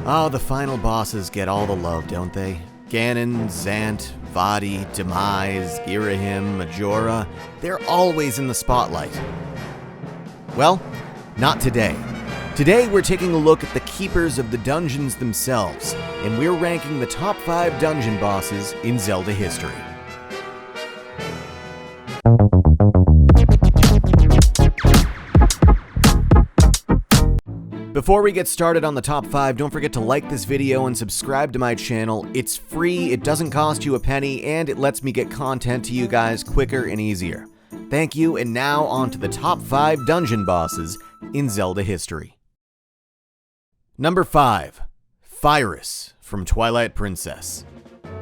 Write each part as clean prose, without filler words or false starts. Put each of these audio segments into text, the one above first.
Oh, the final bosses get all the love, don't they? Ganon, Zant, Vadi, Demise, Girahim, Majora, they're always in the spotlight. Well, not today. Today we're taking a look at the keepers of the dungeons themselves, and we're ranking the top 5 dungeon bosses in Zelda history. Before we get started on the top 5, don't forget to like this video and subscribe to my channel. It's free, it doesn't cost you a penny, and it lets me get content to you guys quicker and easier. Thank you, and now on to the top 5 dungeon bosses in Zelda history. Number 5. Phyrus from Twilight Princess.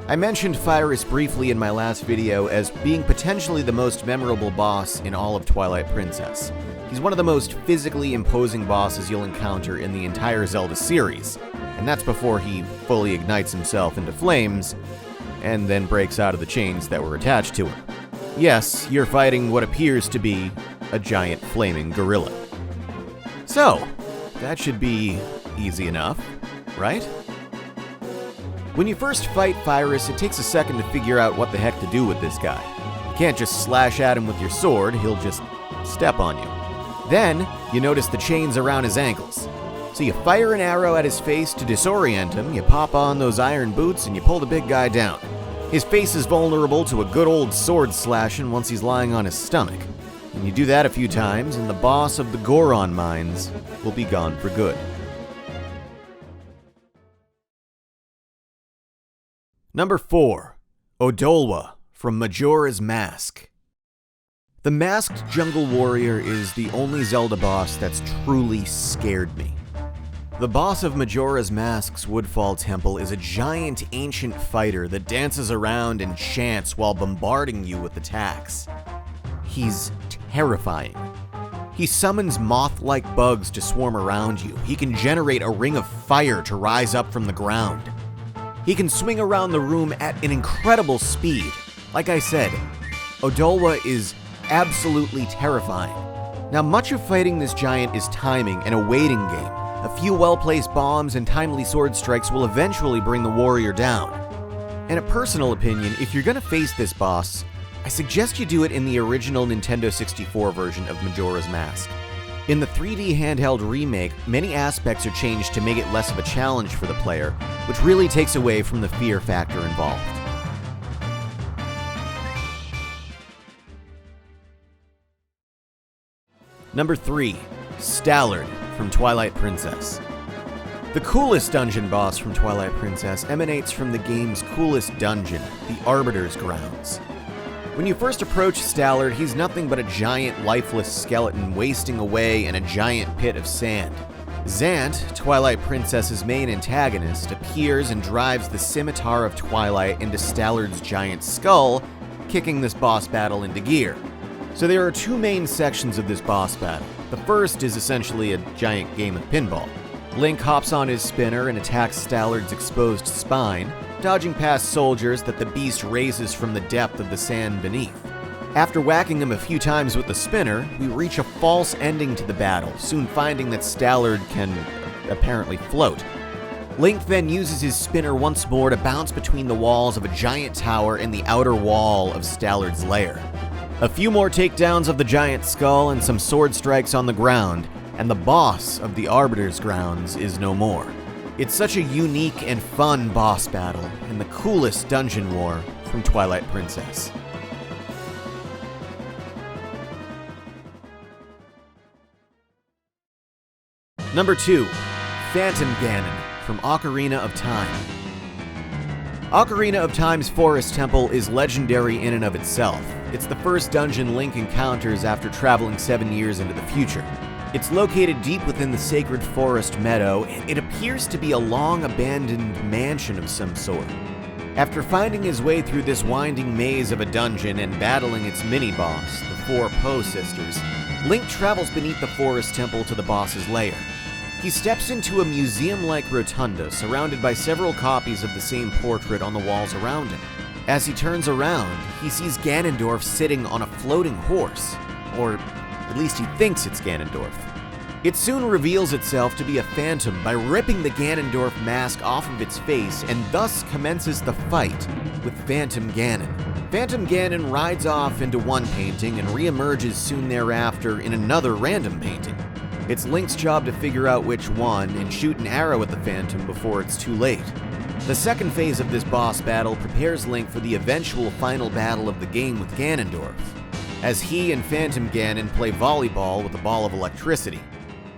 I mentioned Phyrus briefly in my last video as being potentially the most memorable boss in all of Twilight Princess. He's one of the most physically imposing bosses you'll encounter in the entire Zelda series, and that's before he fully ignites himself into flames and then breaks out of the chains that were attached to him. Yes, you're fighting what appears to be a giant flaming gorilla. So, that should be easy enough, right? When you first fight Phyrus, it takes a second to figure out what the heck to do with this guy. You can't just slash at him with your sword, he'll just step on you. Then, you notice the chains around his ankles. So you fire an arrow at his face to disorient him, you pop on those iron boots, and you pull the big guy down. His face is vulnerable to a good old sword slashing once he's lying on his stomach. And you do that a few times, and the boss of the Goron mines will be gone for good. Number 4. Odolwa from Majora's Mask. The masked jungle warrior is the only Zelda boss that's truly scared me. The boss of Majora's Mask's Woodfall Temple is a giant ancient fighter that dances around and chants while bombarding you with attacks. He's terrifying. He summons moth-like bugs to swarm around you. He can generate a ring of fire to rise up from the ground. He can swing around the room at an incredible speed. Like I said, Odolwa is absolutely terrifying. Now, much of fighting this giant is timing and a waiting game. A few well-placed bombs and timely sword strikes will eventually bring the warrior down. In a personal opinion, if you're gonna face this boss, I suggest you do it in the original Nintendo 64 version of Majora's Mask. In the 3D handheld remake, many aspects are changed to make it less of a challenge for the player, which really takes away from the fear factor involved. Number 3. Stallard from Twilight Princess. The coolest dungeon boss from Twilight Princess emanates from the game's coolest dungeon, the Arbiter's Grounds. When you first approach Stallard, he's nothing but a giant, lifeless skeleton wasting away in a giant pit of sand. Zant, Twilight Princess's main antagonist, appears and drives the Scimitar of Twilight into Stallard's giant skull, kicking this boss battle into gear. So there are 2 main sections of this boss battle. The first is essentially a giant game of pinball. Link hops on his spinner and attacks Stallard's exposed spine, dodging past soldiers that the beast raises from the depth of the sand beneath. After whacking him a few times with the spinner, we reach a false ending to the battle, soon finding that Stallard can apparently float. Link then uses his spinner once more to bounce between the walls of a giant tower and the outer wall of Stallard's lair. A few more takedowns of the giant skull and some sword strikes on the ground, and the boss of the Arbiter's Grounds is no more. It's such a unique and fun boss battle, and the coolest dungeon war from Twilight Princess. Number 2. Phantom Ganon from Ocarina of Time. Ocarina of Time's Forest Temple is legendary in and of itself. It's the first dungeon Link encounters after traveling 7 years into the future. It's located deep within the sacred forest meadow, and it appears to be a long-abandoned mansion of some sort. After finding his way through this winding maze of a dungeon and battling its mini-boss, the 4 Po sisters, Link travels beneath the Forest Temple to the boss's lair. He steps into a museum-like rotunda surrounded by several copies of the same portrait on the walls around him. As he turns around, he sees Ganondorf sitting on a floating horse, or at least he thinks it's Ganondorf. It soon reveals itself to be a phantom by ripping the Ganondorf mask off of its face and thus commences the fight with Phantom Ganon. Phantom Ganon rides off into one painting and re-emerges soon thereafter in another random painting. It's Link's job to figure out which one and shoot an arrow at the Phantom before it's too late. The second phase of this boss battle prepares Link for the eventual final battle of the game with Ganondorf, as he and Phantom Ganon play volleyball with a ball of electricity.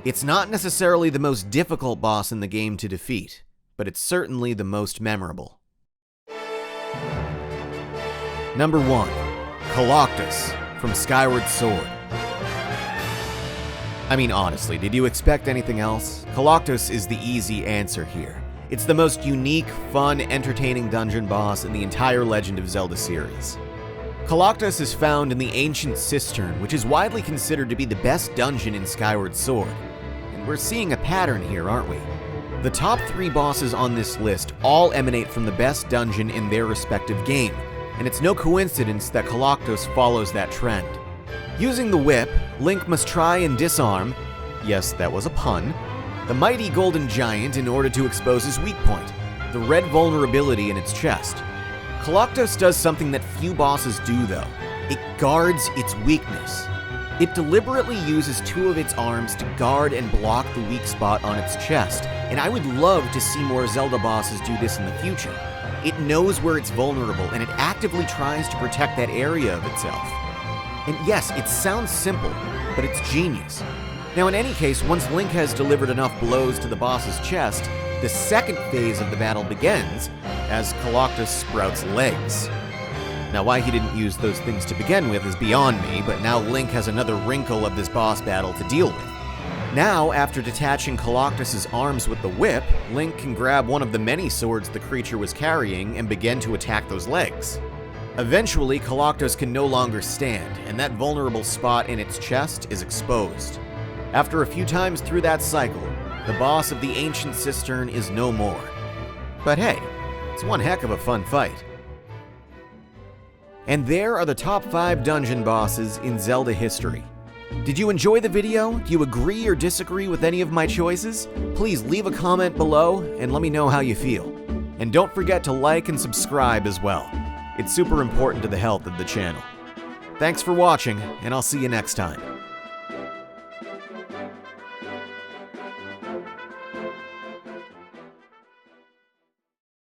It's not necessarily the most difficult boss in the game to defeat, but it's certainly the most memorable. Number 1. Coloctus from Skyward Sword. I mean, honestly, did you expect anything else? Coloctus is the easy answer here. It's the most unique, fun, entertaining dungeon boss in the entire Legend of Zelda series. Coloctus is found in the Ancient Cistern, which is widely considered to be the best dungeon in Skyward Sword. And we're seeing a pattern here, aren't we? The top 3 bosses on this list all emanate from the best dungeon in their respective game, and it's no coincidence that Coloctus follows that trend. Using the whip, Link must try and disarm, yes, that was a pun, the mighty golden giant in order to expose his weak point, the red vulnerability in its chest. Coloctus does something that few bosses do though. It guards its weakness. It deliberately uses 2 of its arms to guard and block the weak spot on its chest, and I would love to see more Zelda bosses do this in the future. It knows where it's vulnerable, and it actively tries to protect that area of itself. And yes, it sounds simple, but it's genius. Now in any case, once Link has delivered enough blows to the boss's chest, the second phase of the battle begins as Coloctus sprouts legs. Now why he didn't use those things to begin with is beyond me, but now Link has another wrinkle of this boss battle to deal with. Now, after detaching Coloctus's arms with the whip, Link can grab one of the many swords the creature was carrying and begin to attack those legs. Eventually, Coloctus can no longer stand, and that vulnerable spot in its chest is exposed. After a few times through that cycle, the boss of the Ancient Cistern is no more. But hey, it's one heck of a fun fight. And there are the top 5 dungeon bosses in Zelda history. Did you enjoy the video? Do you agree or disagree with any of my choices? Please leave a comment below and let me know how you feel. And don't forget to like and subscribe as well. It's super important to the health of the channel. Thanks for watching, and I'll see you next time.